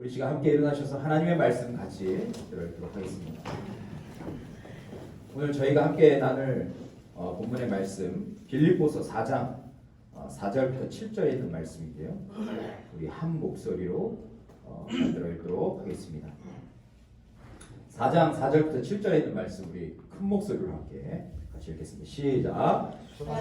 우리 시간 함께 일어나셔서 하나님의 말씀 같이 들어보도록 하겠습니다. 오늘 저희가 함께 나눌 본문의 말씀 빌립보서 4장 4절부터 7절에 있는 말씀인데요. 우리 한 목소리로 만들어 읽도록 하겠습니다. 4장 4절부터 7절에 있는 말씀 우리 큰 목소리로 함께 같이 읽겠습니다. 시작.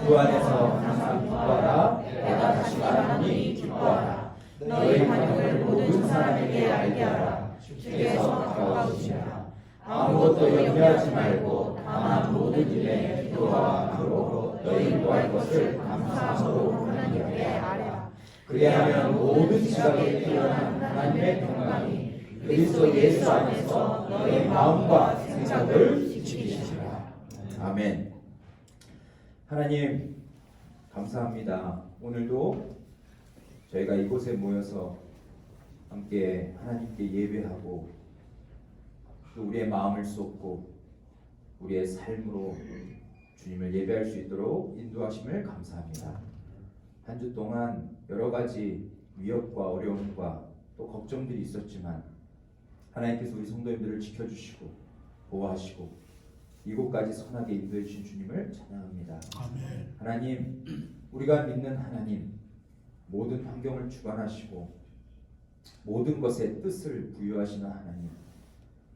주 안에서 항상 기뻐하라. 내가 다시 말하노니 기뻐하라. 너희 반응을 모든 사람에게 알게 하라. 주께서 가까우시니라. 아무것도 염려하지 말고 다만 모든 일에 기도와 간구로 너희 구할 것을 감사함으로 하나님께 아뢰라. 그리하면 모든 지각에 뛰어난 하나님의 평강이 그리스도 예수 안에서 너희 마음과 생각을 지키시리라. 아멘. 하나님 감사합니다. 오늘도 저희가 이곳에 모여서 함께 하나님께 예배하고 또 우리의 마음을 쏟고 우리의 삶으로 주님을 예배할 수 있도록 인도하심을 감사합니다. 한 주 동안 여러 가지 위협과 어려움과 또 걱정들이 있었지만 하나님께서 우리 성도님들을 지켜주시고 보호하시고 이곳까지 선하게 인도해 주신 주님을 찬양합니다. 아멘. 하나님, 우리가 믿는 하나님, 모든 환경을 주관하시고 모든 것에 뜻을 부여하시는 하나님,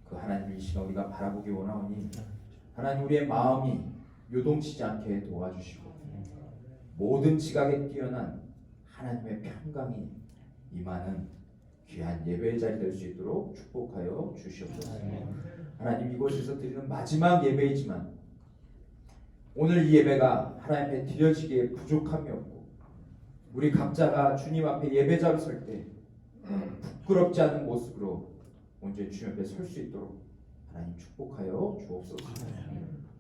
그 하나님을 이 시간 우리가 바라보기 원하오니 하나님 우리의 마음이 요동치지 않게 도와주시고 모든 지각에 뛰어난 하나님의 평강이 임하는 귀한 예배의 자리 될 수 있도록 축복하여 주시옵소서. 하나님 이곳에서 드리는 마지막 예배이지만 오늘 이 예배가 하나님 앞에 드려지기에 부족함이 없고 우리 각자가 주님 앞에 예배자로 설 때 부끄럽지 않은 모습으로 온전히 주님 앞에 설 수 있도록 하나님 축복하여 주옵소서.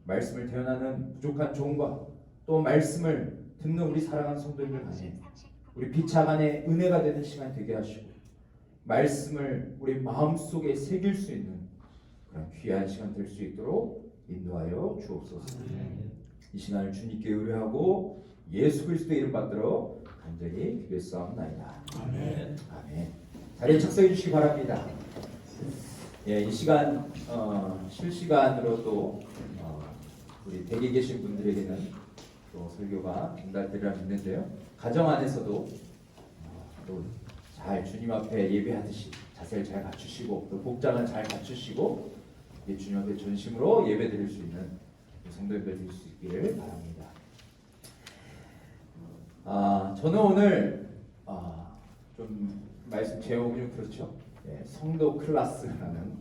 말씀을 대언하는 부족한 종과 또 말씀을 듣는 우리 사랑하는 성도님들 간에 우리 비차간의 은혜가 되는 시간 되게 하시고 말씀을 우리 마음속에 새길 수 있는 그런 귀한 시간 될 수 있도록 인도하여 주옵소서. 이 시간을 주님께 의뢰하고 예수 그리스도의 이름 받들어 간절히 기도했사옵나이다. 아멘. 아멘. 자리에 착석해 주시기 바랍니다. 예, 이 시간 실시간으로 또 우리 댁에 계신 분들에게는 또 설교가 전달되리라 믿는데요. 가정 안에서도 또 잘 주님 앞에 예배하듯이 자세를 잘 갖추시고 또 복장을 잘 갖추시고 주님 앞에 전심으로 예배드릴 수 있는 성도님들 될 수 있기를 바랍니다. 저는 오늘 좀 말씀 제목이 좀 그렇죠. 네, 성도 클래스라는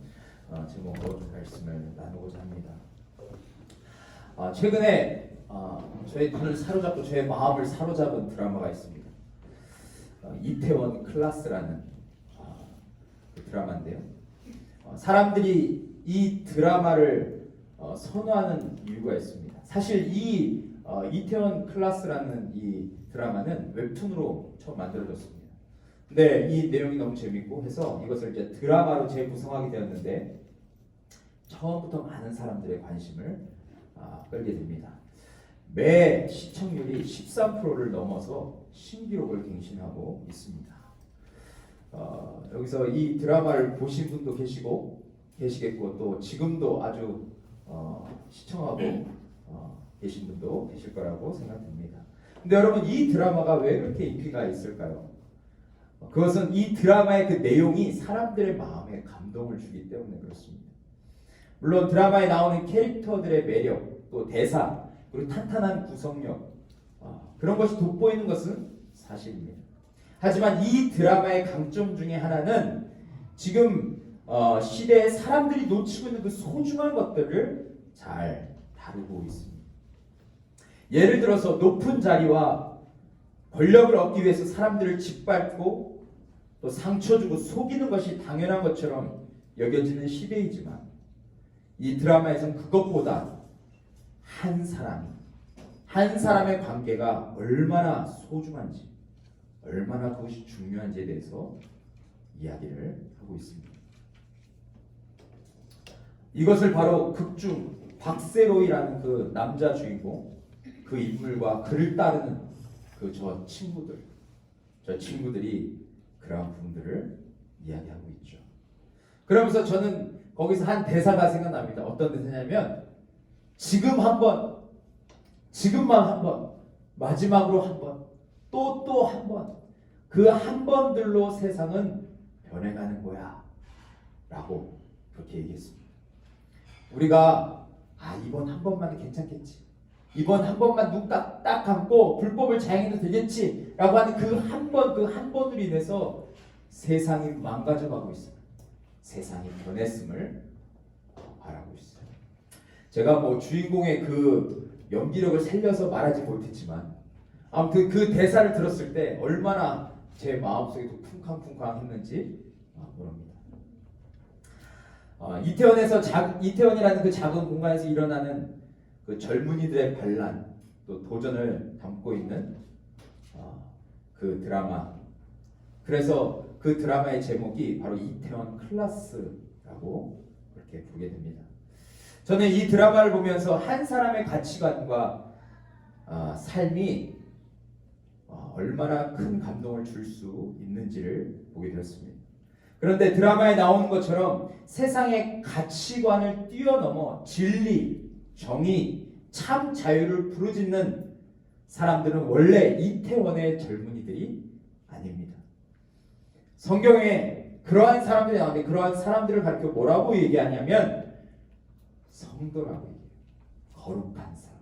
제목으로 말씀을 나누고자 합니다. 최근에 저의 눈을 사로잡고 저의 마음을 사로잡은 드라마가 있습니다. 이태원 클래스라는 그 드라마인데요. 사람들이 이 드라마를 선호하는 이유가 있습니다. 사실 이 이태원 클래스라는 이 드라마는 웹툰으로 처음 만들어졌습니다. 근데 이 내용이 너무 재밌고 해서 이것을 이제 드라마로 재구성하게 되었는데 처음부터 많은 사람들의 관심을 끌게 됩니다. 매 시청률이 13%를 넘어서 신기록을 갱신하고 있습니다. 여기서 이 드라마를 보신 분도 계시겠고 또 지금도 아주 시청하고 계신 분도 계실 거라고 생각됩니다. 근데 여러분 이 드라마가 왜 그렇게 인기가 있을까요? 그것은 이 드라마의 그 내용이 사람들의 마음에 감동을 주기 때문에 그렇습니다. 물론 드라마에 나오는 캐릭터들의 매력, 또 대사, 그리고 탄탄한 구성력 그런 것이 돋보이는 것은 사실입니다. 하지만 이 드라마의 강점 중에 하나는 지금 시대에 사람들이 놓치고 있는 그 소중한 것들을 잘 다루고 있습니다. 예를 들어서 높은 자리와 권력을 얻기 위해서 사람들을 짓밟고 또 상처 주고 속이는 것이 당연한 것처럼 여겨지는 시대이지만 이 드라마에서는 그것보다 한 사람의 관계가 얼마나 소중한지 얼마나 그것이 중요한지에 대해서 이야기를 하고 있습니다. 이것을 바로 극중 박세로이라는 그 남자 주인공 그 인물과 그를 따르는 저 친구들이 그러한 부분들을 이야기하고 있죠. 그러면서 저는 거기서 한 대사가 생각납니다. 어떤 대사냐면 지금 한 번, 지금만 한 번, 마지막으로 한 번, 또 한 번, 그 한 번들로 세상은 변해가는 거야 라고 그렇게 얘기했습니다. 우리가 이번 한 번만은 괜찮겠지, 이번 한 번만 눈 딱 감고 불법을 자행해도 되겠지 라고 하는 그 한 번, 그 한 번으로 인해서 세상이 망가져가고 있습니다. 세상이 변했음을 말하고 있어요. 제가 뭐 주인공의 그 연기력을 살려서 말하지 못했지만 아무튼 그 대사를 들었을 때 얼마나 제 마음속에 쿵쾅쿵쾅 했는지 모릅니다. 이태원이라는 그 작은 공간에서 일어나는 그 젊은이들의 반란 또 도전을 담고 있는 그 드라마. 그래서 그 드라마의 제목이 바로 이태원 클라스라고 그렇게 부르게 됩니다. 저는 이 드라마를 보면서 한 사람의 가치관과 삶이 얼마나 큰 감동을 줄 수 있는지를 보게 되었습니다. 그런데 드라마에 나오는 것처럼 세상의 가치관을 뛰어넘어 진리, 정의, 참 자유를 부르짖는 사람들은 원래 이태원의 젊은이들이 아닙니다. 성경에 그러한 사람들이 나오는데 그러한 사람들을 가리켜 뭐라고 얘기하냐면 성도라고 얘기해요. 거룩한 사람,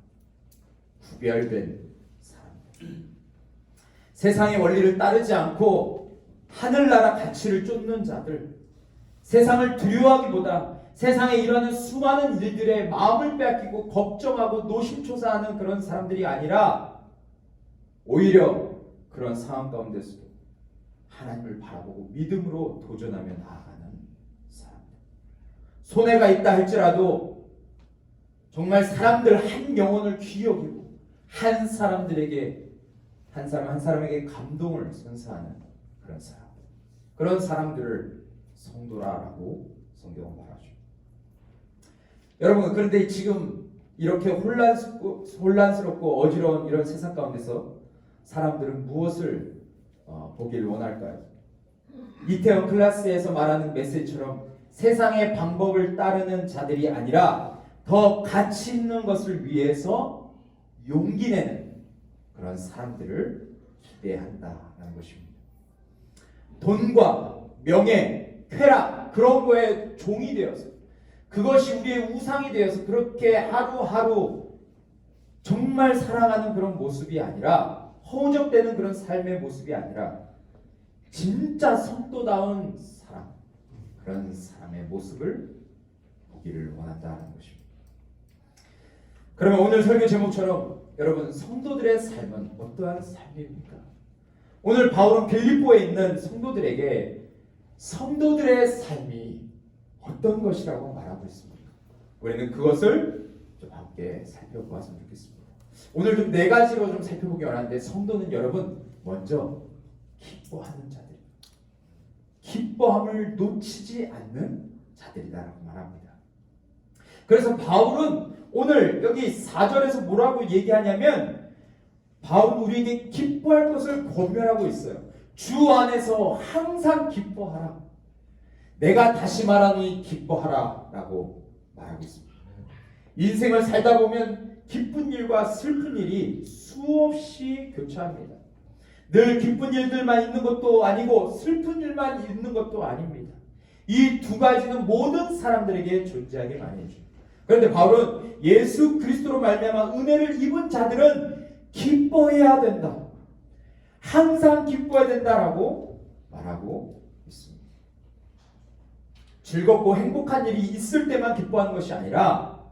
구별된 사람들. 세상의 원리를 따르지 않고 하늘나라 가치를 쫓는 자들, 세상을 두려워하기보다 세상에 일어나는 수많은 일들에 마음을 빼앗기고 걱정하고 노심초사하는 그런 사람들이 아니라 오히려 그런 상황 가운데서도 하나님을 바라보고 믿음으로 도전하며 나아가는 사람들. 손해가 있다 할지라도 정말 사람들 한 영혼을 귀히 여기고 한 사람들에게 한 사람에게 감동을 선사하는 그런 사람. 그런 사람들을 성도라라고 성경은 말하죠. 여러분, 그런데 지금 이렇게 혼란스럽고 어지러운 이런 세상 가운데서 사람들은 무엇을 보길 원할까요? 이태원 클라스에서 말하는 메시지처럼 세상의 방법을 따르는 자들이 아니라 더 가치 있는 것을 위해서 용기 내는 그런 사람들을 기대한다는 것입니다. 돈과 명예, 쾌락 그런 거에 종이 되어서 그것이 우리의 우상이 되어서 그렇게 하루하루 정말 살아가는 그런 모습이 아니라 허우적대는 그런 삶의 모습이 아니라 진짜 성도다운 사람, 그런 사람의 모습을 보기를 원한다는 것입니다. 그러면 오늘 설교 제목처럼 여러분, 성도들의 삶은 어떠한 삶입니까? 오늘 바울은 빌립보에 있는 성도들에게 성도들의 삶이 어떤 것이라고 말하고 있습니까? 우리는 그것을 좀 함께 살펴보았으면 좋겠습니다. 오늘 좀 네 가지로 좀 살펴보기 원하는데, 성도는 여러분 먼저 기뻐하는 자들, 기뻐함을 놓치지 않는 자들이다라고 말합니다. 그래서 바울은 오늘 여기 4절에서 뭐라고 얘기하냐면, 바울은 우리에게 기뻐할 것을 권면하고 있어요. 주 안에서 항상 기뻐하라. 내가 다시 말하노니 기뻐하라 라고 말하고 있습니다. 인생을 살다 보면 기쁜 일과 슬픈 일이 수없이 교차합니다. 늘 기쁜 일들만 있는 것도 아니고 슬픈 일만 있는 것도 아닙니다. 이 두 가지는 모든 사람들에게 존재하게 마련이죠. 그런데 바울은 예수 그리스도로 말미암아 은혜를 입은 자들은 기뻐해야 된다, 항상 기뻐해야 된다라고 말하고 있습니다. 즐겁고 행복한 일이 있을 때만 기뻐하는 것이 아니라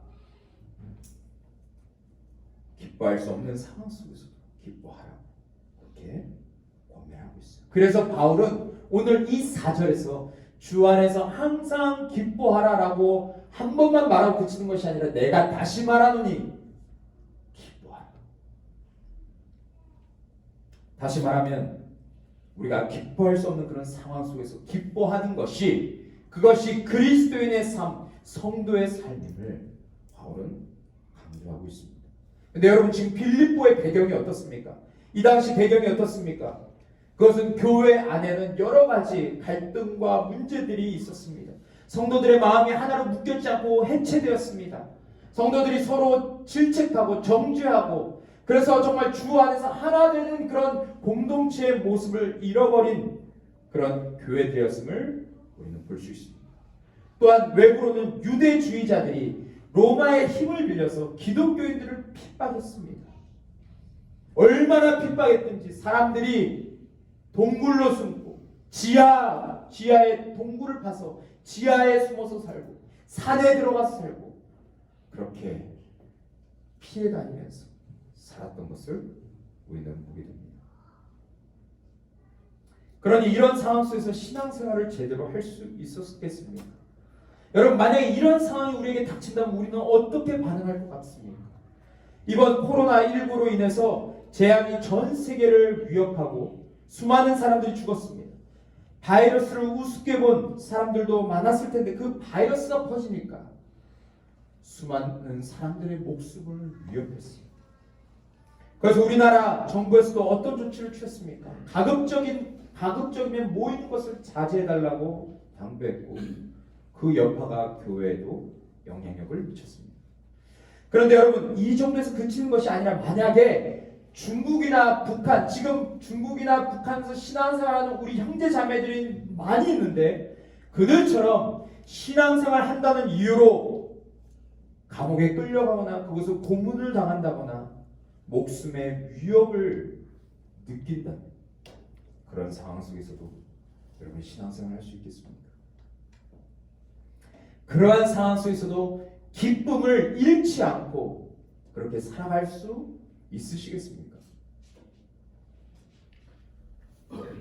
기뻐할 수 없는 상황 속에서 기뻐하라고 그렇게 권면하고 있어요. 그래서 바울은 오늘 이 4절에서 주 안에서 항상 기뻐하라라고 한 번만 말하고 그치는 것이 아니라 내가 다시 말하노니 기뻐하라. 다시 말하면 우리가 기뻐할 수 없는 그런 상황 속에서 기뻐하는 것이, 그것이 그리스도인의 삶, 성도의 삶임을 바울은 강조하고 있습니다. 근데 여러분, 지금 빌립보의 배경이 어떻습니까? 이 당시 배경이 어떻습니까? 그것은 교회 안에는 여러 가지 갈등과 문제들이 있었습니다. 성도들의 마음이 하나로 묶였지 않고 해체되었습니다. 성도들이 서로 질책하고 정죄하고 그래서 정말 주 안에서 하나 되는 그런 공동체의 모습을 잃어버린 그런 교회 되었음을 우리는 볼 수 있습니다. 또한 외부로는 유대주의자들이 로마의 힘을 빌려서 기독교인들을 핍박했습니다. 얼마나 핍박했든지 사람들이 동굴로 숨고 지하에 동굴을 파서 지하에 숨어서 살고 산에 들어가서 살고 그렇게 피해 다니면서 살았던 것을 우리는 보게 됩니다. 그러니 이런 상황 속에서 신앙생활을 제대로 할 수 있었겠습니까? 여러분 만약에 이런 상황이 우리에게 닥친다면 우리는 어떻게 반응할 것 같습니까? 이번 코로나19로 인해서 재앙이 전 세계를 위협하고 수많은 사람들이 죽었습니다. 바이러스를 우습게 본 사람들도 많았을 텐데 그 바이러스가 퍼지니까 수많은 사람들의 목숨을 위협했습니다. 그래서 우리나라 정부에서도 어떤 조치를 취했습니까? 가급적이면 모이는 것을 자제해달라고 당부했고 그 여파가 교회에도 영향력을 미쳤습니다. 그런데 여러분 이 정도에서 그치는 것이 아니라 만약에 중국이나 북한, 지금 중국이나 북한에서 신앙생활하는 우리 형제 자매들이 많이 있는데 그들처럼 신앙생활 한다는 이유로 감옥에 끌려가거나 거기서 고문을 당한다거나 목숨의 위협을 느낀다. 그런 상황 속에서도 여러분 신앙생활 할 수 있겠습니까? 그러한 상황 속에서도 기쁨을 잃지 않고 그렇게 살아갈 수 있으시겠습니까?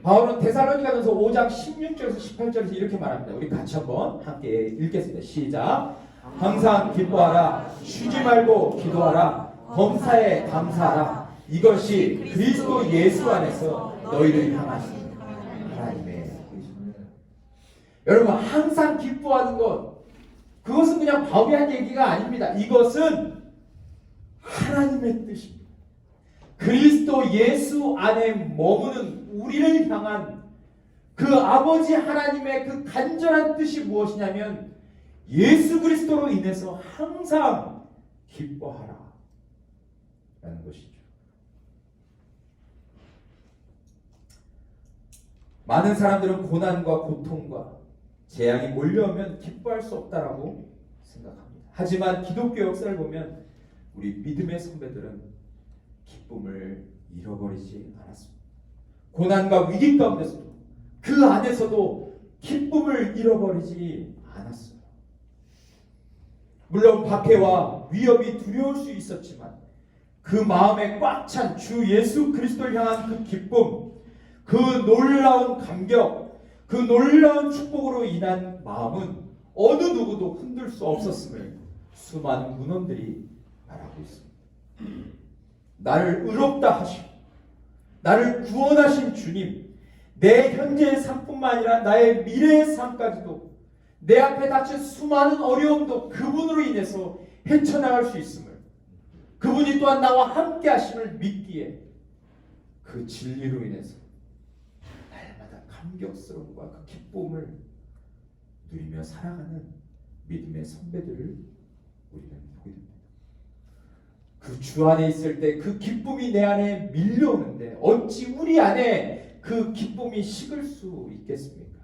바울은 데살로니가전서 5장 16절에서 18절에서 이렇게 말합니다. 우리 같이 한번 함께 읽겠습니다. 시작. 항상 기뻐하라. 쉬지 말고 기도하라. 범사에 감사하라. 이것이 그리스도 예수 안에서 너희를 향하신 하나님의 뜻입니다. 여러분 항상 기뻐하는 것 그것은 그냥 바울이 한 얘기가 아닙니다. 이것은 하나님의 뜻입니다. 그리스도 예수 안에 머무는 우리를 향한 그 아버지 하나님의 그 간절한 뜻이 무엇이냐면 예수 그리스도로 인해서 항상 기뻐하라 라는 것이죠. 많은 사람들은 고난과 고통과 재앙이 몰려오면 기뻐할 수 없다라고 생각합니다. 하지만 기독교 역사를 보면 우리 믿음의 선배들은 기쁨을 잃어버리지 않았습니다. 고난과 위기 가운데서도 그 안에서도 기쁨을 잃어버리지 않았어요. 물론 박해와 위협이 두려울 수 있었지만 그 마음에 꽉 찬 주 예수 그리스도를 향한 그 기쁨, 그 놀라운 감격, 그 놀라운 축복으로 인한 마음은 어느 누구도 흔들 수 없었음을 수많은 문헌들이 말하고 있습니다. 나를 의롭다 하시고 나를 구원하신 주님, 내 현재의 삶뿐만 아니라 나의 미래의 삶까지도 내 앞에 닥친 수많은 어려움도 그분으로 인해서 헤쳐나갈 수 있음을, 그분이 또한 나와 함께 하심을 믿기에 그 진리로 인해서 날마다 감격스러움과 그 기쁨을 누리며 살아가는 믿음의 선배들을 우리는 보게 됩니다. 그 주 안에 있을 때 그 기쁨이 내 안에 밀려오는데 어찌 우리 안에 그 기쁨이 식을 수 있겠습니까?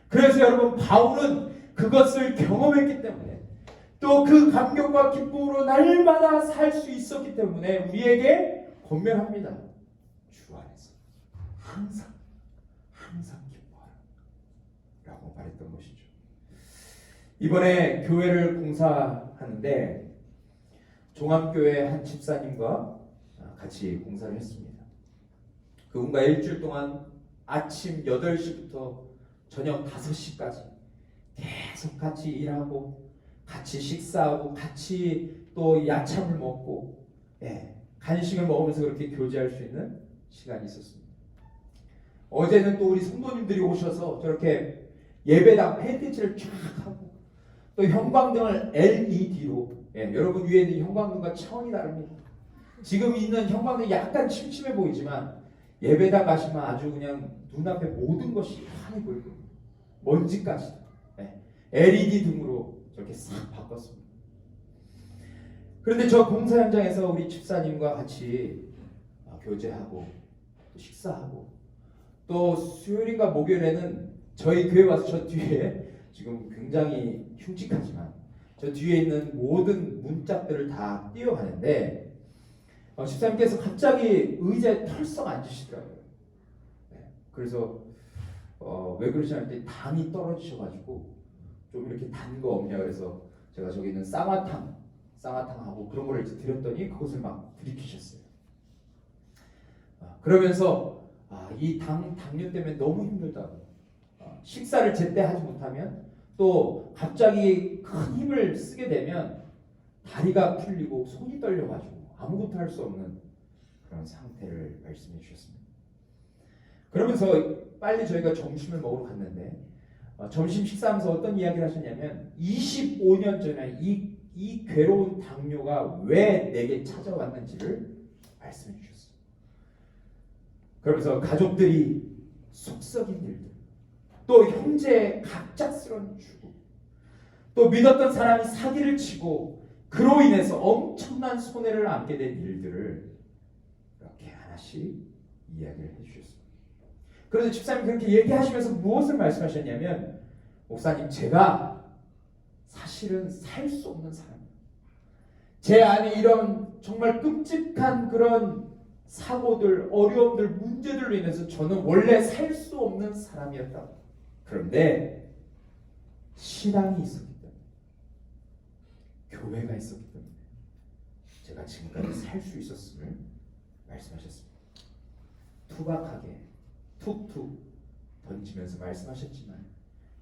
그래서 여러분 바울은 그것을 경험했기 때문에 또 그 감격과 기쁨으로 날마다 살 수 있었기 때문에 우리에게 권면합니다. 주 안에서 항상 기뻐하라 라고 말했던 것이죠. 이번에 교회를 공사하는데 종합교회 한 집사님과 같이 공사를 했습니다. 그분과 일주일 동안 아침 8시부터 저녁 5시까지 계속 같이 일하고 같이 식사하고 같이 또 야참을 먹고 간식을 먹으면서 그렇게 교제할 수 있는 시간이 있었습니다. 어제는 또 우리 성도님들이 오셔서 저렇게 예배당 팬티치를 쫙 하고 또 형광등을 LED로 여러분 위에 있는 형광등과 차원이 다릅니다. 지금 있는 형광등이 약간 침침해 보이지만 예배당 가시면 아주 그냥 눈앞에 모든 것이 환히 보일 겁니다. 먼지까지. LED 등으로 저렇게 싹 바꿨습니다. 그런데 저 공사 현장에서 우리 집사님과 같이 교제하고 또 식사하고 또 수요일인가 목요일에는 저희 교회 와서 저 뒤에 지금 굉장히 흉측하지만 저 뒤에 있는 모든 문짝들을 다 뛰어가는데 집사님께서 갑자기 의자에 털썩 앉으시더라고요. 네, 그래서 왜 그러시냐 했더니 당이 떨어지셔가지고 좀 이렇게 단 거 없냐 그래서 제가 저기 있는 쌍화탕하고 그런 거를 이제 드렸더니 그것을 막 들이키셨어요. 그러면서 이 당뇨 때문에 너무 힘들다고 식사를 제때 하지 못하면 또 갑자기 큰 힘을 쓰게 되면 다리가 풀리고 손이 떨려가지고 아무것도 할 수 없는 그런 상태를 말씀해 주셨습니다. 그러면서 빨리 저희가 점심을 먹으러 갔는데 점심 식사하면서 어떤 이야기를 하셨냐면 25년 전에 이 괴로운 당뇨가 왜 내게 찾아왔는지를 말씀해 주셨어요. 그러면서 가족들이 속썩인 일들, 또 형제의 갑작스러운 죽음, 또 믿었던 사람이 사기를 치고 그로 인해서 엄청난 손해를 안게 된 일들을 이렇게 하나씩 이야기를 해주셨습니다. 그런데 집사님 그렇게 얘기하시면서 무엇을 말씀하셨냐면 목사님 제가 사실은 살 수 없는 사람이에요. 제 안에 이런 정말 끔찍한 그런 사고들, 어려움들, 문제들로 인해서 저는 원래 살 수 없는 사람이었다고. 그런데 신앙이 있었기 때문에, 교회가 있었기 때문에 제가 지금까지 살 수 있었음을 말씀하셨습니다. 투박하게 툭툭 던지면서 말씀하셨지만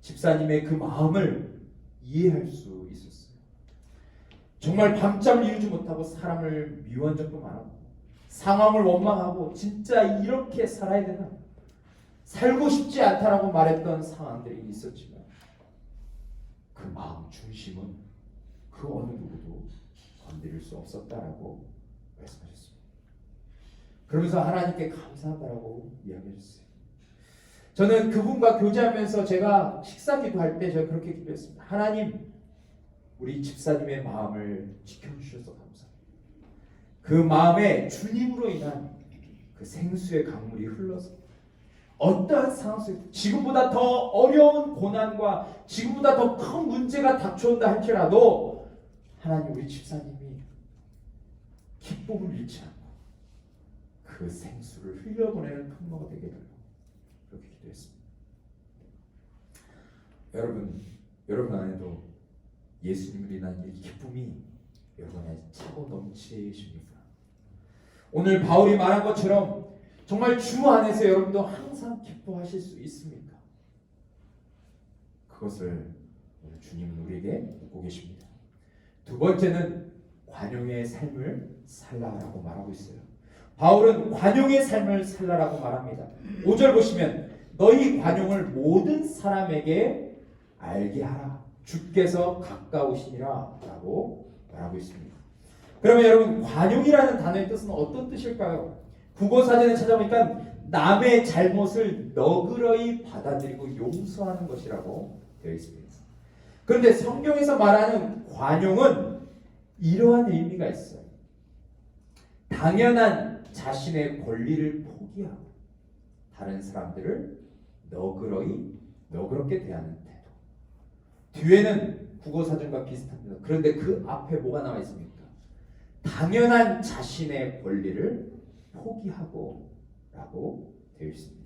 집사님의 그 마음을 이해할 수 있었어요. 정말 밤잠을 이루지 못하고 사람을 미워한 적도 많았고 상황을 원망하고 진짜 이렇게 살아야 되나? 살고 싶지 않다라고 말했던 상황들이 있었지만 그 마음 중심은 그 어느 누구도 건드릴 수 없었다라고 말씀하셨습니다. 그러면서 하나님께 감사하다라고 이야기하셨어요. 저는 그분과 교제하면서 제가 식사 기도할 때 제가 그렇게 기도했습니다. 하나님, 우리 집사님의 마음을 지켜주셔서 감사합니다. 그 마음에 주님으로 인한 그 생수의 강물이 흘러서 어떠한 상황 속에 지금보다 더 어려운 고난과 지금보다 더 큰 문제가 닥쳐온다 할지라도 하나님 우리 집사님이 기쁨을 잃지 않고 그 생수를 흘려보내는 통로가 되게 달라고 그렇게 기도했습니다. 여러분 안에도 예수님을 인한 이 기쁨이 여러분 안에 차고 넘치십니까? 오늘 바울이 말한 것처럼 정말 주 안에서 여러분도 항상 기뻐하실 수 있습니까? 그것을 오늘 주님은 우리에게 묻고 계십니다. 두 번째는 관용의 삶을 살라라고 말하고 있어요. 바울은 관용의 삶을 살라라고 말합니다. 5절 보시면 너희 관용을 모든 사람에게 알게 하라. 주께서 가까우시니라 라고 말하고 있습니다. 그러면 여러분 관용이라는 단어의 뜻은 어떤 뜻일까요? 국어사전에 찾아보니까 남의 잘못을 너그러이 받아들이고 용서하는 것이라고 되어 있습니다. 그런데 성경에서 말하는 관용은 이러한 의미가 있어요. 당연한 자신의 권리를 포기하고 다른 사람들을 너그럽게 대하는 태도. 뒤에는 국어사전과 비슷합니다. 그런데 그 앞에 뭐가 나와 있습니까? 당연한 자신의 권리를 포기하고 라고 되어 있습니다.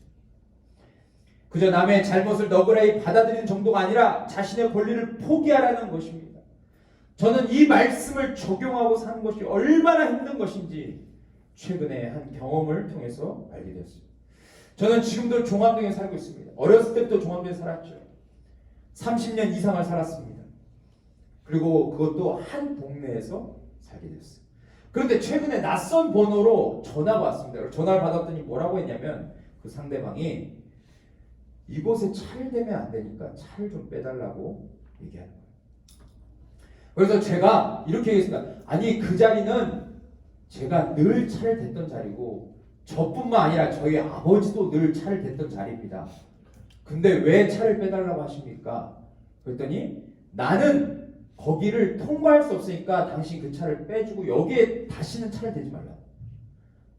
그저 남의 잘못을 너그러이 받아들이는 정도가 아니라 자신의 권리를 포기하라는 것입니다. 저는 이 말씀을 적용하고 사는 것이 얼마나 힘든 것인지 최근에 한 경험을 통해서 알게 되었습니다. 저는 지금도 종암동에 살고 있습니다. 어렸을 때부터 종암동에 살았죠. 30년 이상을 살았습니다. 그리고 그것도 한 동네에서 살게 됐어요. 그런데 최근에 낯선 번호로 전화가 왔습니다. 전화를 받았더니 뭐라고 했냐면 그 상대방이 이곳에 차를 대면 안 되니까 차를 좀 빼달라고 얘기하는 거예요. 그래서 제가 이렇게 얘기했습니다. 아니 그 자리는 제가 늘 차를 댔던 자리고 저뿐만 아니라 저희 아버지도 늘 차를 댔던 자리입니다. 근데 왜 차를 빼달라고 하십니까? 그랬더니 나는 거기를 통과할 수 없으니까 당신 그 차를 빼주고 여기에 다시는 차를 대지 말라.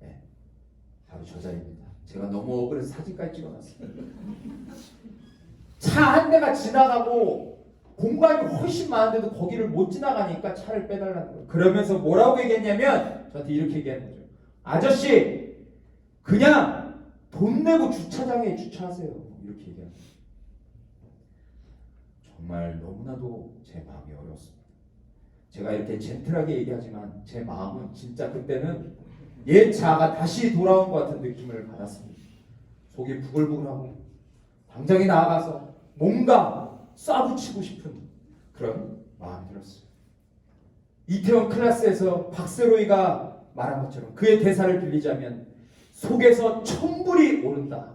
네, 바로 저 자리입니다. 제가 너무 억울해서 사진까지 찍어놨어요. 차 한 대가 지나가고 공간이 훨씬 많은데도 거기를 못 지나가니까 차를 빼달라는 거예요. 그러면서 뭐라고 얘기했냐면 저한테 이렇게 얘기하는 거죠. 아저씨 그냥 돈 내고 주차장에 주차하세요. 이렇게 얘기합니다. 정말 너무나도 제 마음이 어려웠습니다. 제가 이렇게 젠틀하게 얘기하지만 제 마음은 진짜 그때는 옛 자아가 다시 돌아온 것 같은 느낌을 받았습니다. 속이 부글부글하고 당장에 나아가서 뭔가 쏴붙이고 싶은 그런 마음이 들었어요. 이태원 클래스에서 박세로이가 말한 것처럼 그의 대사를 빌리자면 속에서 천불이 오른다.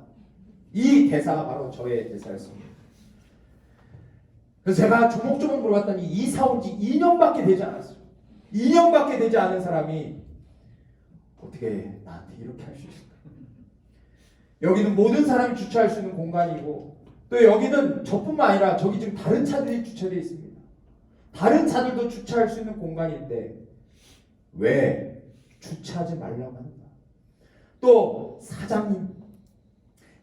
이 대사가 바로 저의 대사였습니다. 그래서 제가 조목조목 물어봤더니 이사 온 지 2년밖에 되지 않았어요. 2년밖에 되지 않은 사람이 어떻게 나한테 이렇게 할 수 있을까? 여기는 모든 사람이 주차할 수 있는 공간이고 또 여기는 저뿐만 아니라 저기 지금 다른 차들이 주차되어 있습니다. 다른 차들도 주차할 수 있는 공간인데 왜 주차하지 말라고 하는가? 또 사장님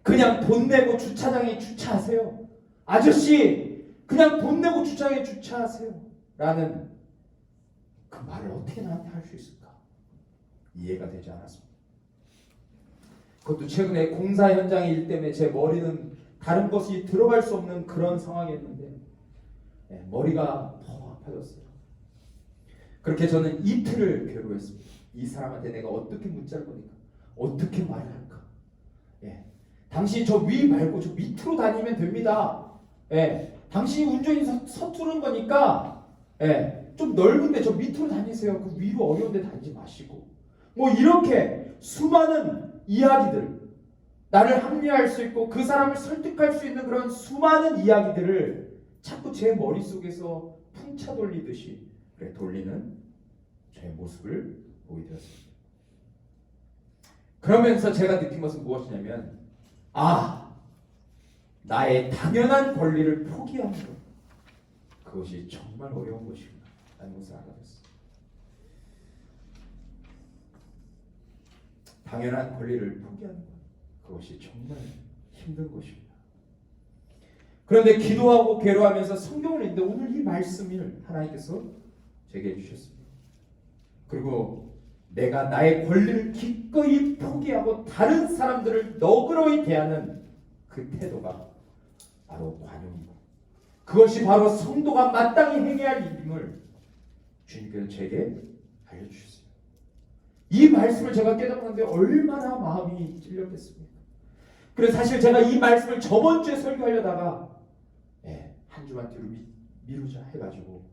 그냥 돈 내고 주차장에 주차하세요. 아저씨 그냥 돈 내고 주차장에 주차하세요. 라는 그 말을 어떻게 나한테 할 수 있을까? 이해가 되지 않았습니다. 그것도 최근에 공사 현장의 일 때문에 제 머리는 다른 것이 들어갈 수 없는 그런 상황이었는데 머리가 더 아파졌어요. 그렇게 저는 이틀을 괴로워했습니다. 이 사람한테 내가 어떻게 문자를 보낼까? 어떻게 말을 할까? 당신이 저 위 말고 저 밑으로 다니면 됩니다. 당신이 운전이 서투른 거니까 좀 넓은데 저 밑으로 다니세요. 그 위로 어려운데 다니지 마시고 뭐 이렇게 수많은 이야기들 나를 합리화할 수 있고 그 사람을 설득할 수 있는 그런 수많은 이야기들을 자꾸 제 머릿속에서 풍차 돌리듯이 돌리는 제 모습을 보게 되었습니다. 그러면서 제가 느낀 것은 무엇이냐면 나의 당연한 권리를 포기하는 것 그것이 정말 어려운 것이구나 라는 것을 알아냈어요. 당연한 권리를 포기하는 것 그것이 정말 힘든 것입니다. 그런데 기도하고 괴로워하면서 성경을 읽는데 오늘 이 말씀을 하나님께서 제게 해주셨습니다. 그리고 내가 나의 권리를 기꺼이 포기하고 다른 사람들을 너그러이 대하는 그 태도가 바로 관용이고 그것이 바로 성도가 마땅히 행해야 할 일임을 주님께서 제게 알려주셨습니다. 이 말씀을 제가 깨닫는데 얼마나 마음이 찔렸겠습니까? 그래서 사실 제가 이 말씀을 저번 주에 설교하려다가 한 주만 뒤로 미루자 해가지고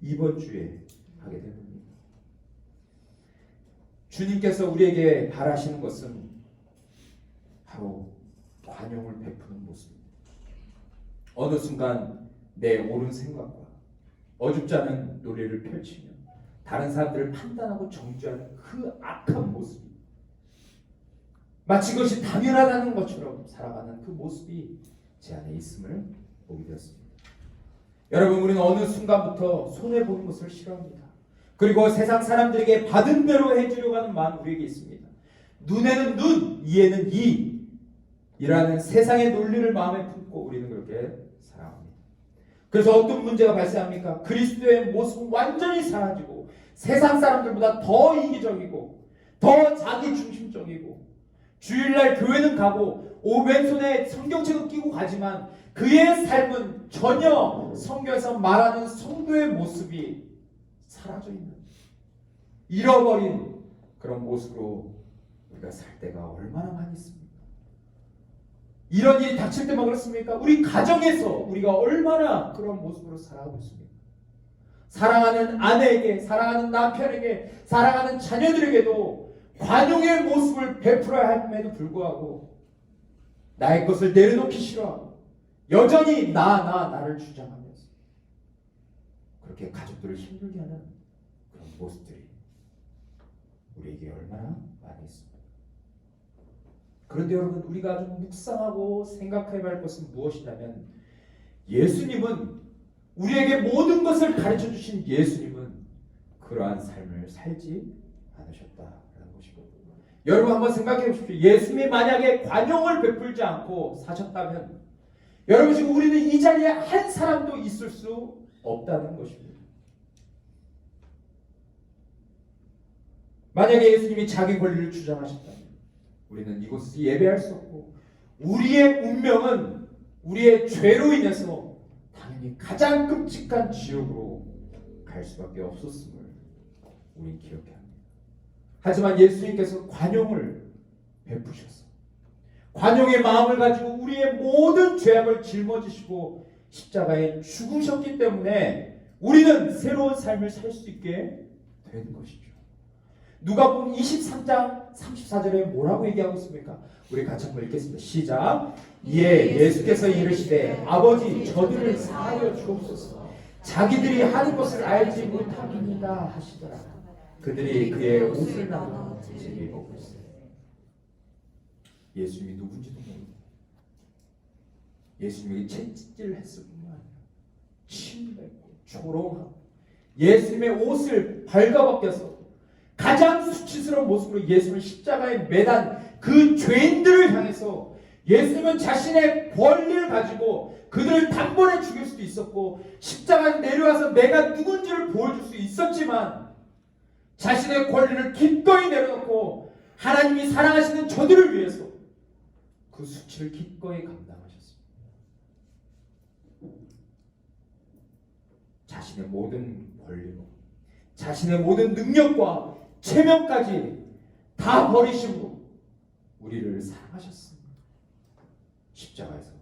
이번 주에 하게 된 겁니다. 주님께서 우리에게 바라시는 것은 바로 관용을 베푸는 모습입니다. 어느 순간 내 옳은 생각과 어줍지 않은 논리를 펼치며 다른 사람들을 판단하고 정죄하는 그 악한 모습이 마치 그것이 당연하다는 것처럼 살아가는 그 모습이 제 안에 있음을 보게 되었습니다. 여러분 우리는 어느 순간부터 손해보는 것을 싫어합니다. 그리고 세상 사람들에게 받은 대로 해주려고 하는 마음 우리에게 있습니다. 눈에는 눈, 이에는 이 이라는 세상의 논리를 마음에 품고 우리는 그렇게 살아갑니다. 그래서 어떤 문제가 발생합니까? 그리스도의 모습은 완전히 사라지고 세상 사람들보다 더 이기적이고 더 자기 중심적이고 주일날 교회는 가고 왼손에 성경책을 끼고 가지만 그의 삶은 전혀 성경에서 말하는 성도의 모습이 사라져 있는 잃어버린 그런 모습으로 우리가 살 때가 얼마나 많이 있습니까? 이런 일이 닥칠 때만 그렇습니까? 우리 가정에서 우리가 얼마나 그런 모습으로 살아가고 있습니까? 사랑하는 아내에게, 사랑하는 남편에게, 사랑하는 자녀들에게도 관용의 모습을 베풀어야 함에도 불구하고 나의 것을 내려놓기 싫어하고 여전히 나를 주장하면서 그렇게 가족들을 힘들게 하는 그런 모습들이 우리에게 얼마나 많이 있습니다. 그런데 여러분 우리가 좀 묵상하고 생각해야 할 것은 무엇이냐면 예수님은 우리에게 모든 것을 가르쳐 주신 예수님은 그러한 삶을 살지 않으셨다라는 것이고, 여러분 한번 생각해 보십시오. 예수님이 만약에 관용을 베풀지 않고 사셨다면 여러분 지금 우리는 이 자리에 한 사람도 있을 수 없다는 것입니다. 만약에 예수님이 자기 권리를 주장하셨다면 우리는 이곳에서 예배할 수 없고, 우리의 운명은 우리의 죄로 인해서 당연히 가장 끔찍한 지옥으로 갈 수밖에 없었음을 우리 기억해야 합니다. 하지만 예수님께서 관용을 베푸셔서 관용의 마음을 가지고 우리의 모든 죄악을 짊어지시고 십자가에 죽으셨기 때문에 우리는 새로운 삶을 살 수 있게 된 것이죠. 누가복음 23장 34절에 뭐라고 얘기하고 있습니까? 우리 같이 한번 읽겠습니다. 시작. 이에 예수께서 이르시되 아버지 저들을 사하여 주옵소서. 자기들이 하는 것을 알지 못함이니라 하시더라. 그들이 그의 옷을 나눠 제게 입고 있어요. 예수님이 누군지도 모릅니다. 예수님에게 채찍질을 했을 뿐만 아니라 침뱉고 조롱하고 예수님의 옷을 발가벗겨서 가장 수치스러운 모습으로 예수를 십자가에 매단 그 죄인들을 향해서 예수님은 자신의 권리를 가지고 그들을 단번에 죽일 수도 있었고 십자가에 내려와서 내가 누군지를 보여줄 수 있었지만 자신의 권리를 기꺼이 내려놓고 하나님이 사랑하시는 저들을 위해서 그 수치를 기꺼이 감당하셨습니다. 자신의 모든 권리로 자신의 모든 능력과 체면까지 다 버리시고 우리를 사랑하셨습니다. 십자가에서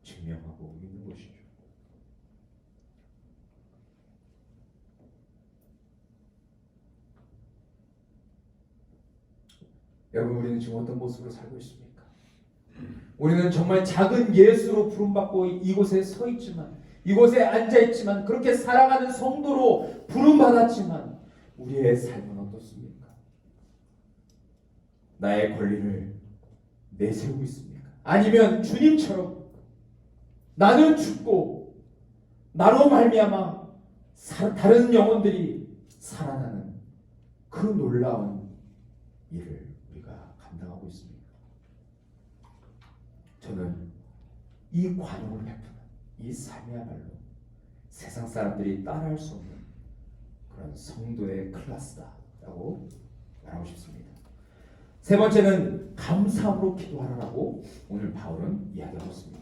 증명하고 있는 것이죠. 여러분 우리는 지금 어떤 모습으로 살고 있습니까? 우리는 정말 작은 예수로 부름받고 이곳에 서 있지만 이곳에 앉아 있지만 그렇게 사랑하는 성도로 부름받았지만 우리의 삶은 어떻습니까? 나의 권리를 내세우고 있습니까? 아니면 주님처럼 나는 죽고 나로 말미암아 다른 영혼들이 살아나는 그 놀라운 일을 우리가 감당하고 있습니다. 저는 이 관용을 베푸는 이 삶이야말로 세상 사람들이 따라할 수 없는 그런 성도의 클래스다라고 말하고 싶습니다. 세 번째는 감사함으로 기도하라고 오늘 바울은 이야기하고 있습니다.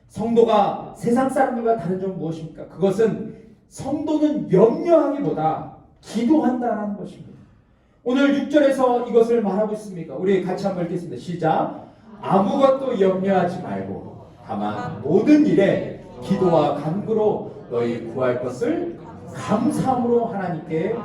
성도가 세상 사람들과 다른 점은 무엇입니까? 그것은 성도는 염려하기보다 기도한다는 것입니다. 오늘 6절에서 이것을 말하고 있습니다. 우리 같이 한번 읽겠습니다. 시작. 아무것도 염려하지 말고 다만 모든 일에 기도와 간구로 너희 구할 것을 감사함으로 하나님께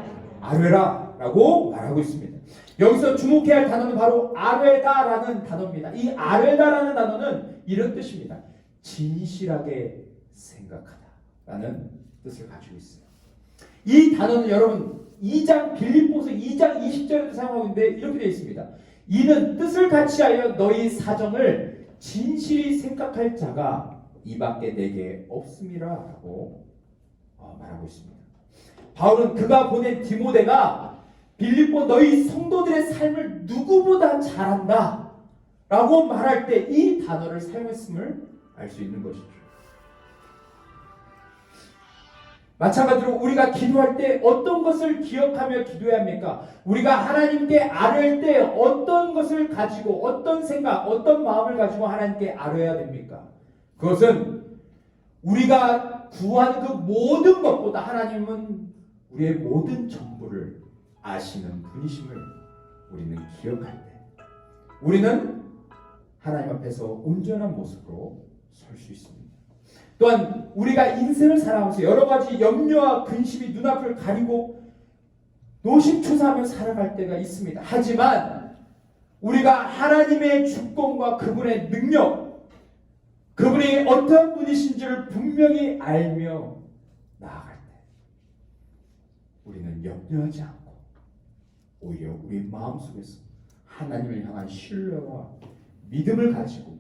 아뢰라 라고 말하고 있습니다. 여기서 주목해야 할 단어는 바로 아뢰다라는 단어입니다. 이 아뢰다라는 단어는 이런 뜻입니다. 진실하게 생각하다라는 뜻을 가지고 있어요. 이 단어는 여러분 2장 빌립보서 2장 20절에도 사용하고 있는데 이렇게 되어 있습니다. 이는 뜻을 같이하여 너희 사정을 진실히 생각할 자가 이밖에 내게 없음이라 라고 말하고 있습니다. 바울은 그가 보낸 디모데가 빌립보 너희 성도들의 삶을 누구보다 잘한다 라고 말할 때 이 단어를 사용했음을 알 수 있는 것이죠. 마찬가지로 우리가 기도할 때 어떤 것을 기억하며 기도해야 합니까? 우리가 하나님께 아뢰할 때 어떤 것을 가지고 어떤 생각, 어떤 마음을 가지고 하나님께 아뢰야 됩니까? 그것은 우리가 구하는 그 모든 것보다 하나님은 우리의 모든 전부를 아시는 분이심을 우리는 기억할 때 우리는 하나님 앞에서 온전한 모습으로 설 수 있습니다. 또한 우리가 인생을 살아가면서 여러 가지 염려와 근심이 눈앞을 가리고 노심초사하며 살아갈 때가 있습니다. 하지만 우리가 하나님의 주권과 그분의 능력, 그분이 어떤 분이신지를 분명히 알며 나아갈 때 우리는 염려하지 않고 오히려 우리 마음속에서 하나님을 향한 신뢰와 믿음을 가지고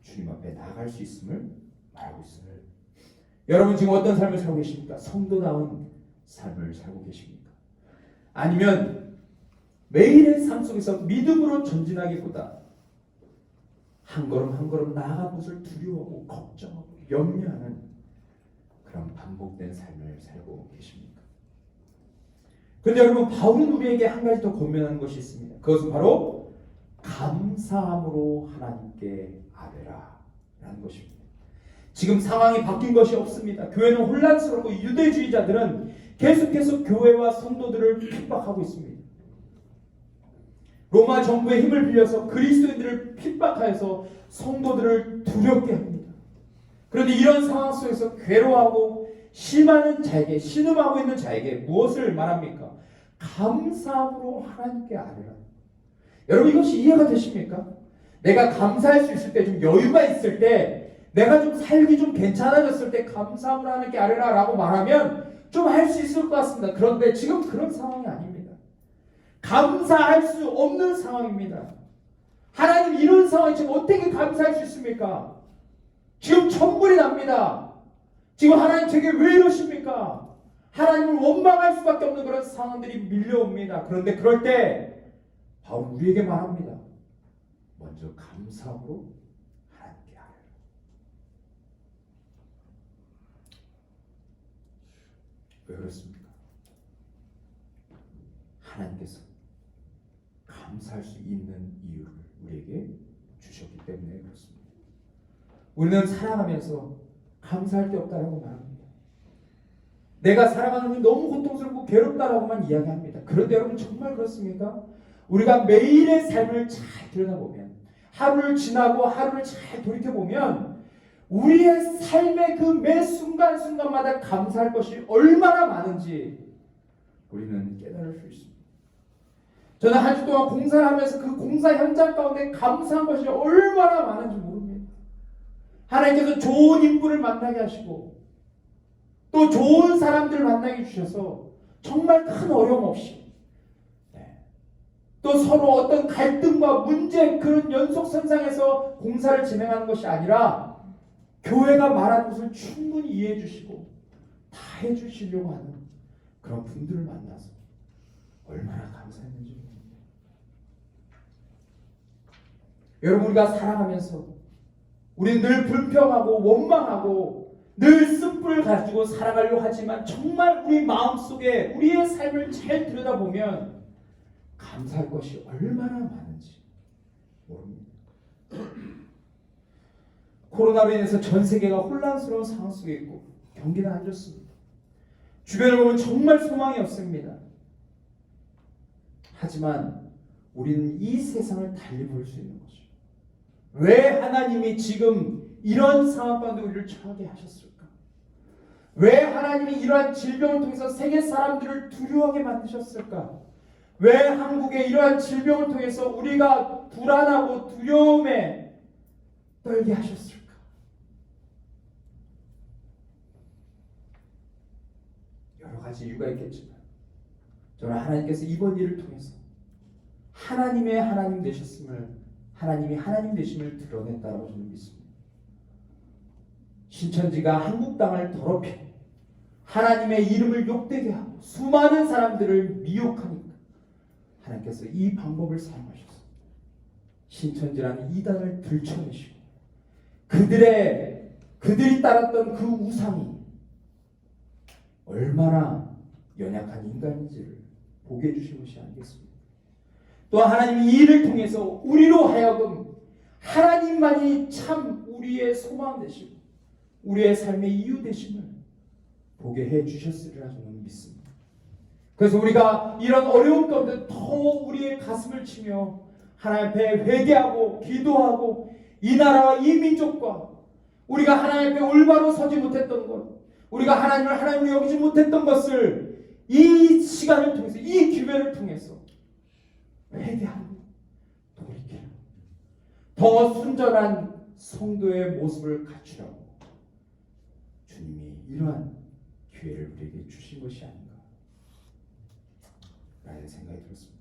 주님 앞에 나아갈 수 있음을 말하고 있음을 여러분 지금 어떤 삶을 살고 계십니까? 성도다운 삶을 살고 계십니까? 아니면 매일의 삶 속에서 믿음으로 전진하기보다 한 걸음 한 걸음 나아갈 것을 두려워하고 걱정하고 염려하는 그런 반복된 삶을 살고 계십니까? 그런데 여러분, 바울은 우리에게 한 가지 더 권면하는 것이 있습니다. 그것은 바로 감사함으로 하나님께 아뢰라 라는 것입니다. 지금 상황이 바뀐 것이 없습니다. 교회는 혼란스럽고 유대주의자들은 계속해서 교회와 성도들을 핍박하고 있습니다. 로마 정부의 힘을 빌려서 그리스도인들을 핍박하여서 성도들을 두렵게 합니다. 그런데 이런 상황 속에서 괴로워하고 심하는 자에게, 신음하고 있는 자에게 무엇을 말합니까? 감사함으로 하나님께 아뢰라. 여러분, 이것이 이해가 되십니까? 내가 감사할 수 있을 때, 좀 여유가 있을 때, 내가 좀 살기 좀 괜찮아졌을 때 감사함으로 하나님께 아뢰라 라고 말하면 좀 할 수 있을 것 같습니다. 그런데 지금 그런 상황이 아닙니다. 감사할 수 없는 상황입니다. 하나님, 이런 상황에 지금 어떻게 감사할 수 있습니까? 지금 천불이 납니다. 지금 하나님 제게 왜 이러십니까? 하나님을 원망할 수밖에 없는 그런 상황들이 밀려옵니다. 그런데 그럴 때 바울은 우리에게 말합니다. 먼저 감사함으로 하나님께 아뢰라. 왜 그렇습니까? 하나님께서 감사할 수 있는 이유를 우리에게 주셨기 때문에 그렇습니다. 우리는 살아가면서 감사할 게 없다라고 말합니다. 내가 살아가는 게 너무 고통스럽고 괴롭다라고만 이야기합니다. 그런데 여러분, 정말 그렇습니까? 우리가 매일의 삶을 잘 들여다보면, 하루를 지나고 하루를 잘 돌이켜보면 우리의 삶의 그 매 순간순간마다 감사할 것이 얼마나 많은지 우리는 깨달을 수 있습니다. 저는 한 주 동안 공사를 하면서 그 공사 현장 가운데 감사한 것이 얼마나 많은지 모릅니다. 하나님께서 좋은 인물을 만나게 하시고 또 좋은 사람들을 만나게 주셔서 정말 큰 어려움 없이, 또 서로 어떤 갈등과 문제, 그런 연속선상에서 공사를 진행하는 것이 아니라 교회가 말하는 것을 충분히 이해해 주시고 다 해주시려고 하는 그런 분들을 만나서 얼마나 감사했는지 모릅니다. 여러분, 우리가 살아가면서 우리는 늘 불평하고 원망하고 늘 쓴뿔을 가지고 살아가려고 하지만 정말 우리 마음속에 우리의 삶을 잘 들여다보면 감사할 것이 얼마나 많은지 모릅니다. 코로나로 인해서 전 세계가 혼란스러운 상황 속에 있고 경기는 안 좋습니다. 주변을 보면 정말 소망이 없습니다. 하지만 우리는 이 세상을 달리 볼 수 있는 거죠. 왜 하나님이 지금 이런 상황 가운데 우리를 처하게 하셨을까? 왜 하나님이 이러한 질병을 통해서 세계 사람들을 두려워하게 만드셨을까? 왜 한국에 이러한 질병을 통해서 우리가 불안하고 두려움에 떨게 하셨을까? 여러 가지 이유가 있겠지만 저는 하나님께서 이번 일을 통해서 하나님의 하나님 되셨음을, 하나님이 하나님 되심을 드러냈다고 저는 믿습니다. 신천지가 한국 땅을 더럽히고 하나님의 이름을 욕되게 하고 수많은 사람들을 미혹하니까 하나님께서 이 방법을 사용하셔서 신천지라는 이단을 들춰내시고 그들이 따랐던 그 우상이 얼마나 연약한 인간인지를 보게 해주신 것이 아니겠습니까? 또 하나님이 이 일을 통해서 우리로 하여금 하나님만이 참 우리의 소망 되시고 우리의 삶의 이유 되심을 보게 해주셨으리라 저는 믿습니다. 그래서 우리가 이런 어려움 가운데 더 우리의 가슴을 치며 하나님 앞에 회개하고 기도하고 이 나라와 이 민족과 우리가 하나님 앞에 올바로 서지 못했던 것, 우리가 하나님을 하나님으로 여기지 못했던 것을 이 시간을 통해서, 이 기회를 통해서 회개하고 돌이키고 더 순전한 성도의 모습을 갖추라고 주님이 이러한 기회를 우리에게 주신 것이 아닌가 라는 생각이 들었습니다.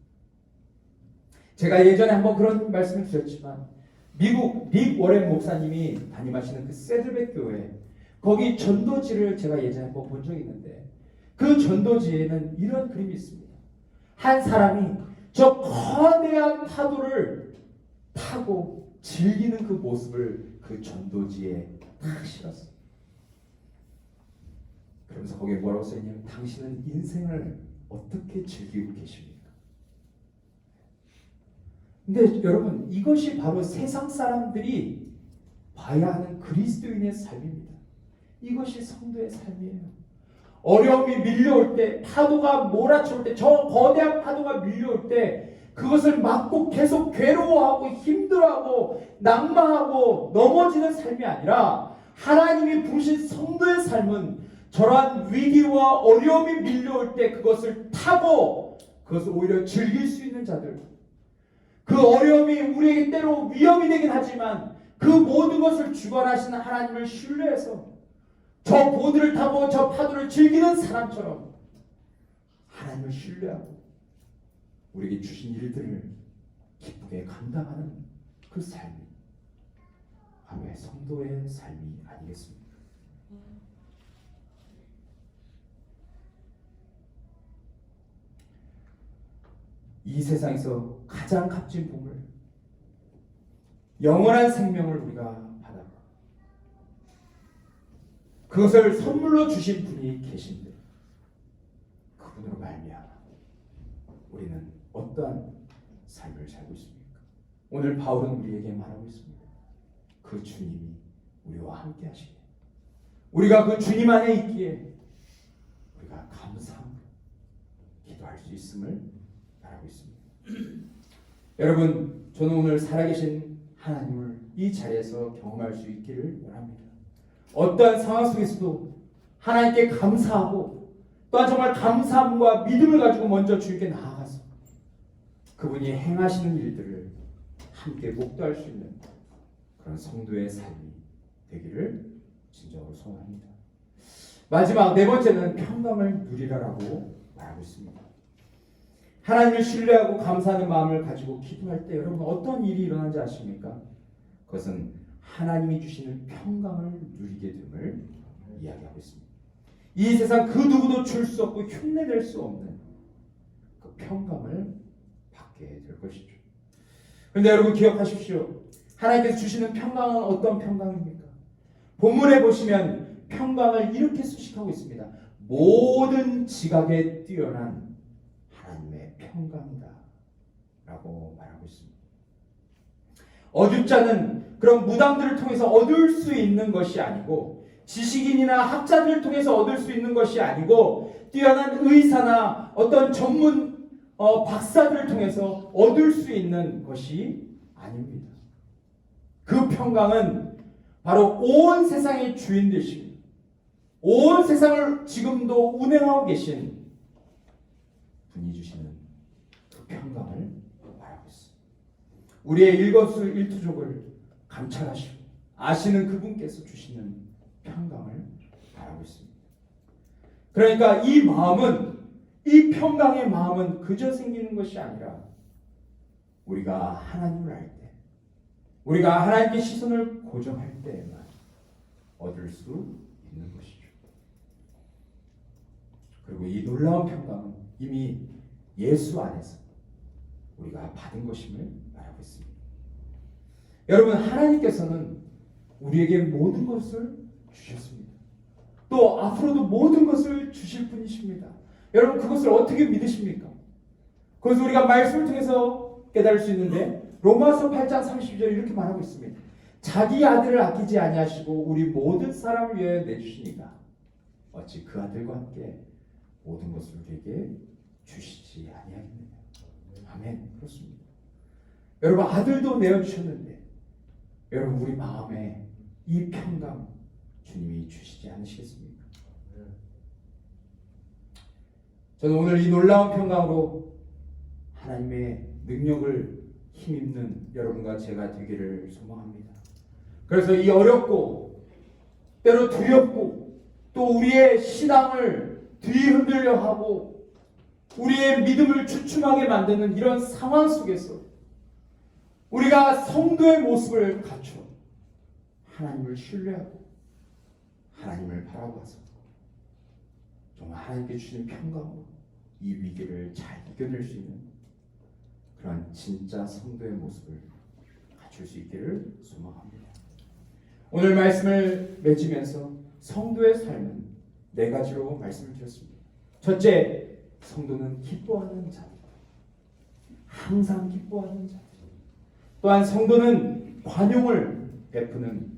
제가 예전에 한번 그런 말씀을 드렸지만 미국 릭 워렌 목사님이 담임하시는 그 세들백 교회, 거기 전도지를 제가 예전에 한번 본 적이 있는데 그 전도지에는 이런 그림이 있습니다. 한 사람이 저 거대한 파도를 타고 즐기는 그 모습을 그 전도지에 딱 실었어요. 그러면서 거기에 뭐라고 써있냐면 당신은 인생을 어떻게 즐기고 계십니까? 근데 여러분 이것이 바로 세상 사람들이 봐야 하는 그리스도인의 삶입니다. 이것이 성도의 삶이에요. 어려움이 밀려올 때, 파도가 몰아칠 때, 저 거대한 파도가 밀려올 때 그것을 막고 계속 괴로워하고 힘들어하고 낙망하고 넘어지는 삶이 아니라 하나님이 부르신 성도의 삶은 저러한 위기와 어려움이 밀려올 때 그것을 타고 그것을 오히려 즐길 수 있는 자들, 그 어려움이 우리에게 때로 위험이 되긴 하지만 그 모든 것을 주관하시는 하나님을 신뢰해서 저 보드를 타고 저 파도를 즐기는 사람처럼 하나님을 신뢰하고 우리에게 주신 일들을 기쁘게 감당하는 그 삶이 하루의 성도의 삶이 아니겠습니까? 이 세상에서 가장 값진 보물, 영원한 생명을 우리가 받아 그것을 선물로 주신 분이 계신데 그분으로 말미암아 우리는 어떠한 삶을 살고 있습니까? 오늘 바울은 우리에게 말하고 있습니다. 그 주님이 우리와 함께 하시기에 우리가 그 주님 안에 있기에 우리가 감사함으로 기도할 수 있음을 말하고 있습니다. 여러분, 저는 오늘 살아계신 하나님을 이 자리에서 경험할 수 있기를 원합니다. 어떠한 상황 속에서도 하나님께 감사하고 또한 정말 감사함과 믿음을 가지고 먼저 주님께 나아가서 그분이 행하시는 일들을 함께 목도할 수 있는 그런 성도의 삶이 되기를 진정으로 소원합니다. 마지막 네 번째는 평강을 누리라라고 말하고 있습니다. 하나님을 신뢰하고 감사하는 마음을 가지고 기도할 때 여러분 어떤 일이 일어나는지 아십니까? 그것은 하나님이 주시는 평강을 누리게 됨을 이야기하고 있습니다. 이 세상 그 누구도 줄 수 없고 흉내낼 수 없는 그 평강을 받게 될 것이죠. 그런데 여러분 기억하십시오. 하나님께서 주시는 평강은 어떤 평강입니까? 본문에 보시면 평강을 이렇게 수식하고 있습니다. 모든 지각에 뛰어난 하나님의 평강이다 라고 말하고 있습니다. 어줍지 않은 그런 무당들을 통해서 얻을 수 있는 것이 아니고 지식인이나 학자들을 통해서 얻을 수 있는 것이 아니고 뛰어난 의사나 어떤 전문 박사들을 통해서 얻을 수 있는 것이 아닙니다. 그 평강은 바로 온 세상의 주인 되시고 온 세상을 지금도 운행하고 계신 분이 주시는 그 평강을 말하고 있습니다. 우리의 일거수일투족을 감찰하시고 아시는 그분께서 주시는 평강을 말하고 있습니다. 그러니까 이 마음은, 이 평강의 마음은 그저 생기는 것이 아니라 우리가 하나님을 알 때, 우리가 하나님께 시선을 고정할 때에만 얻을 수 있는 것이죠. 그리고 이 놀라운 평강은 이미 예수 안에서 우리가 받은 것임을 말하고 있습니다. 여러분, 하나님께서는 우리에게 모든 것을 주셨습니다. 또 앞으로도 모든 것을 주실 분이십니다. 여러분, 그것을 어떻게 믿으십니까? 그것을 우리가 말씀을 통해서 깨달을 수 있는데 로마서 8장 30절 이렇게 말하고 있습니다. 자기 아들을 아끼지 아니하시고 우리 모든 사람을 위하여 내주시니까 어찌 그 아들과 함께 모든 것을 우리에게 주시지 아니하겠느냐. 아멘. 그렇습니다. 여러분, 아들도 내어주셨는데 여러분, 우리 마음에 이 평강 주님이 주시지 않으시겠습니까? 저는 오늘 이 놀라운 평강으로 하나님의 능력을 힘입는 여러분과 제가 되기를 소망합니다. 그래서 이 어렵고 때로 두렵고 또 우리의 신앙을 뒤흔들려 하고 우리의 믿음을 주춤하게 만드는 이런 상황 속에서 우리가 성도의 모습을 갖춰 하나님을 신뢰하고 하나님을 바라보아서 정말 하나님께 주시는 평강으로 이 위기를 잘 이겨낼 수 있는 그런 진짜 성도의 모습을 갖출 수 있기를 소망합니다. 오늘 말씀을 맺으면서 성도의 삶은 4가지로 말씀을 드렸습니다. 첫째, 성도는 기뻐하는 자, 항상 기뻐하는 자. 또한 성도는 관용을 베푸는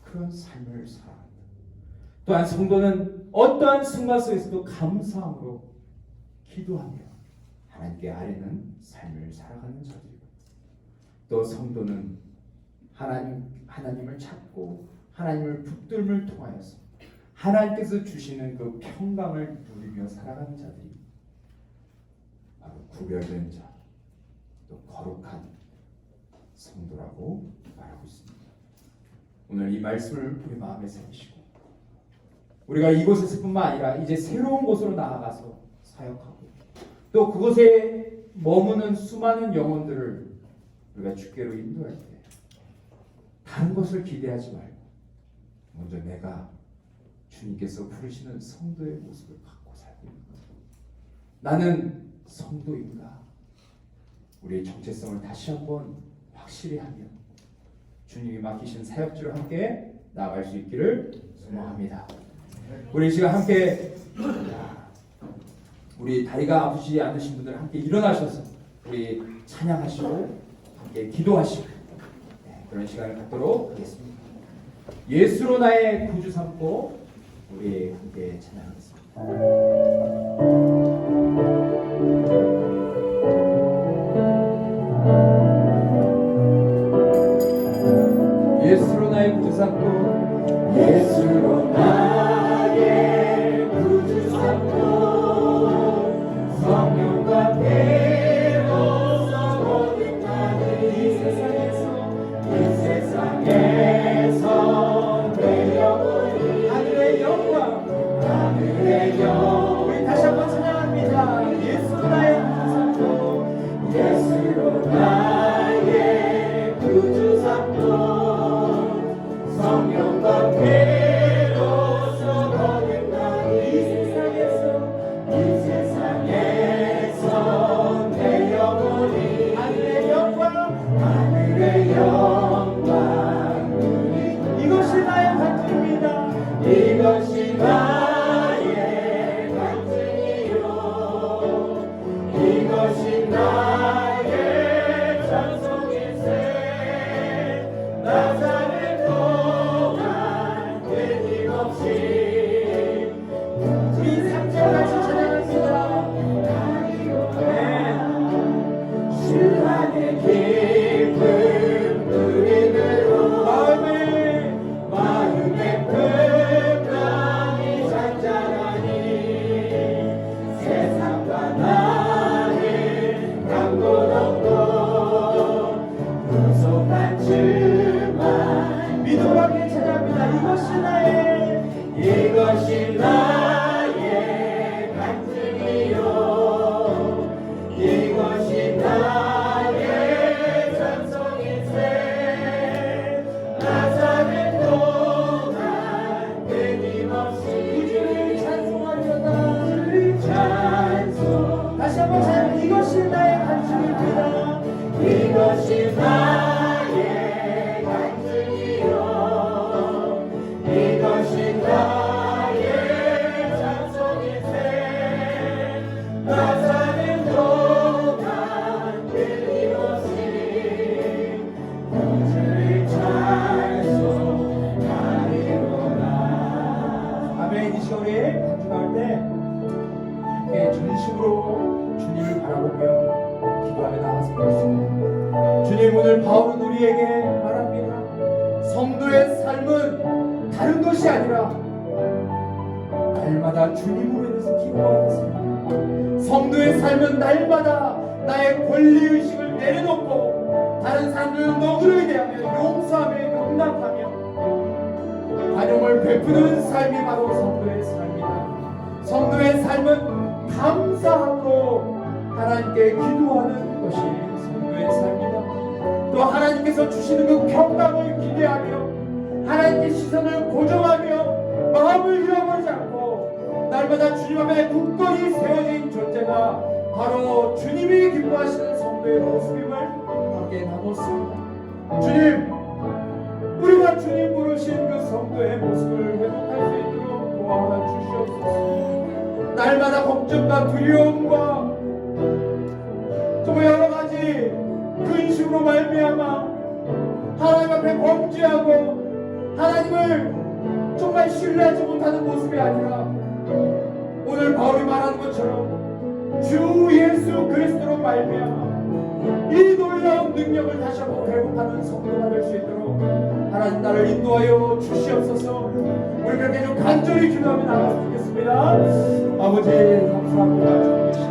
그런 삶을 살아간다. 또한 성도는 어떠한 순간 속에서도 감사함으로 기도하며 하나님께 아뢰는 삶을 살아가는 자들이고, 또 성도는 하나님을 찾고 하나님을 붙들음을 통하여서 하나님께서 주시는 그 평강을 누리며 살아가는 자들이 바로 구별된 자, 또 거룩한 성도라고 말하고 있습니다. 오늘 이 말씀을 우리 마음에 새기시고 우리가 이곳에서뿐만 아니라 이제 새로운 곳으로 나아가서 사역하고 또 그곳에 머무는 수많은 영혼들을 우리가 주께로 인도할 때 다른 것을 기대하지 말고 먼저 내가 주님께서 부르시는 성도의 모습을 갖고 살고 있는 것, 나는 성도인가, 우리의 정체성을 다시 한번 확실히 하며 주님이 맡기신 사역지로 함께 나아갈 수 있기를 소망합니다. 우리 시간 함께 우리 다리가 아프지 않으신 분들 함께 일어나셔서 우리 찬양하시고 함께 기도하시고 그런 시간을 갖도록 하겠습니다. 예수로 나의 구주 삼고 우리 함께 찬양하겠습니다. 예수로 나의 구주 삼고 예수로 나의 구주 삼고 성령과 배로서 모든 나를 이 세상에서 내 영혼이 하늘의 영광 우리 다시 한번 찬양합니다. 예수로 나의 구주 삼고 예수로 나의 구주 삼고 성령과 배로서 거듭나니 이 세상에서 내 영혼이 하늘의 영광 이것이 나의 간증입니다. 이것이 나의 간증이요 이것이 나의 찬송일세 나사렛 우리 3절같이 찬양합니다. 주 안에 깊은 누림으로 마음의 평강이 잔잔하니 세상과 나는 강도 없고 구속받지만 믿음으로 찬양합니다. 이것이 나의 간증이요 이것이 나의 찬송일세 나사렛 동안 끊임없이 주를 찬송하려다 주를 찬송 다시 한번 찬양 이것이 나의 간증입니다. 이것이 나의 간증이요 이것이 나의 찬송일세 나사렛 동안 끊임없이 주를 찬송하리로다. 아멘. 이 시간 우리 간증할 때 함께 전심으로 주님을 바라보며 기도하며 나아갔으면 좋겠습니다. 주님 오늘 바울은 우리에게 말합니다. 성도의 삶은 다른 것이 아니라 날마다 주님으로 인해서 기뻐하는 삶. 성도의 삶은 날마다 나의 권리의식을 내려놓고 다른 사람들을 너그러이 대하며 용서하며 용납하며 관용을 베푸는 삶이 바로 성도의 삶이다. 성도의 삶은 감사함으로 하나님께 기도하는 것이 성도의 삶이다. 또 하나님께서 주시는 그 평강을 기대하며 하나님께 시선을 고정하며 마음을 잃어버리지 않고 날마다 주님 앞에 굳건히 세워진 존재가 바로 주님이 기뻐하시는 성도의 모습임을 함께 나눴습니다. 주님, 우리가 주님 부르신 그 성도의 모습을 회복할 수 있도록 도와 주시옵소서. 날마다 걱정과 두려움과 정말 여러 가지 근심으로 말미암아 하나님 앞에 범죄하고 하나님을 정말 신뢰하지 못하는 모습이 아니라 오늘 바울이 말하는 것처럼 주 예수 그리스도로 말미암아 이 놀라운 능력을 다시 한번 회복하는 성도가 될 수 있도록 하나님 나를 인도하여 주시옵소서. 우리 그렇게 좀 간절히 기도하며 나갔으면 좋겠습니다. 아버지 감사합니다. 주님 시간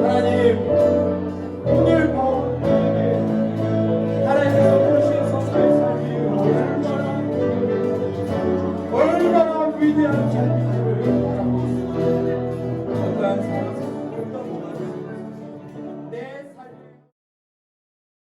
하나님, 오늘 바울에게 하나님께서 부르신 성도의 삶이 얼마나 위대한 삶인지를